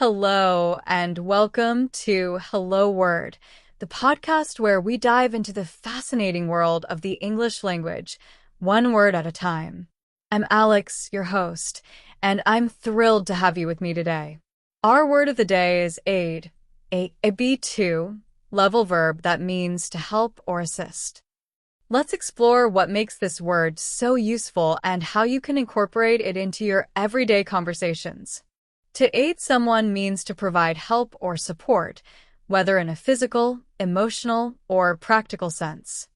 Hello, and welcome to Hello Word, the podcast where we dive into the fascinating world of the English language, one word at a time. I'm Alex, your host, and I'm thrilled to have you with me today. Our word of the day is aid, a B2 level verb that means to help or assist. Let's explore what makes this word so useful and how you can incorporate it into your everyday conversations. To aid someone means to provide help or support, whether in a physical, emotional, or practical sense.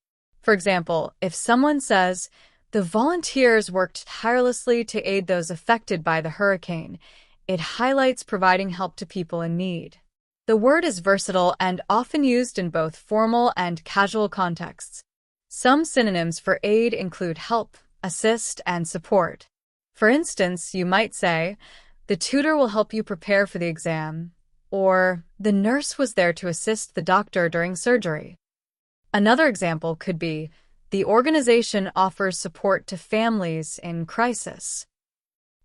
For example, if someone says, "The volunteers worked tirelessly to aid those affected by the hurricane," it highlights providing help to people in need. The word is versatile and often used in both formal and casual contexts. Some synonyms for aid include help, assist, and support. For instance, you might say, "The tutor will help you prepare for the exam," or "The nurse was there to assist the doctor during surgery." Another example could be, "The organization offers support to families in crisis."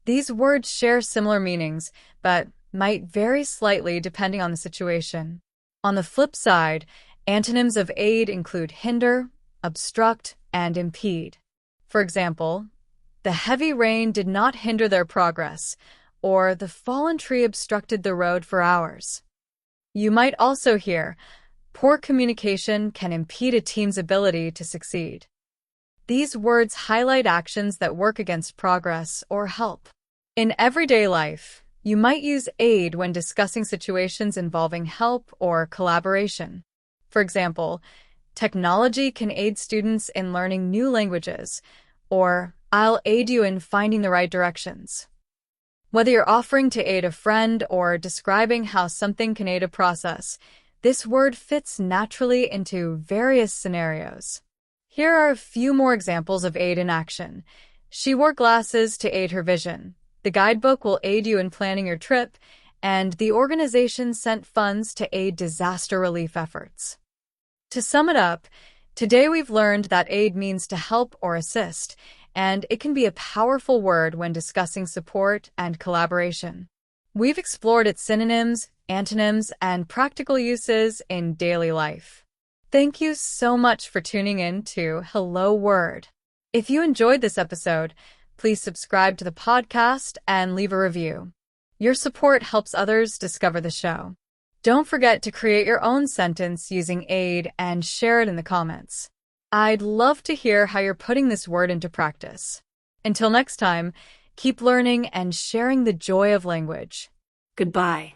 These words share similar meanings, but might vary slightly depending on the situation. On the flip side, antonyms of aid include hinder, obstruct, and impede. For example, "The heavy rain did not hinder their progress," or "The fallen tree obstructed the road for hours." You might also hear, "Poor communication can impede a team's ability to succeed." These words highlight actions that work against progress or help. In everyday life, you might use aid when discussing situations involving help or collaboration. For example, "Technology can aid students in learning new languages," or "I'll aid you in finding the right directions." Whether you're offering to aid a friend or describing how something can aid a process, this word fits naturally into various scenarios. Here are a few more examples of aid in action. "She wore glasses to aid her vision." "The guidebook will aid you in planning your trip," and "The organization sent funds to aid disaster relief efforts." To sum it up, today we've learned that aid means to help or assist, and it can be a powerful word when discussing support and collaboration. We've explored its synonyms, antonyms, and practical uses in daily life. Thank you so much for tuning in to Hello Word. If you enjoyed this episode, please subscribe to the podcast and leave a review. Your support helps others discover the show. Don't forget to create your own sentence using aid and share it in the comments. I'd love to hear how you're putting this word into practice. Until next time, keep learning and sharing the joy of language. Goodbye.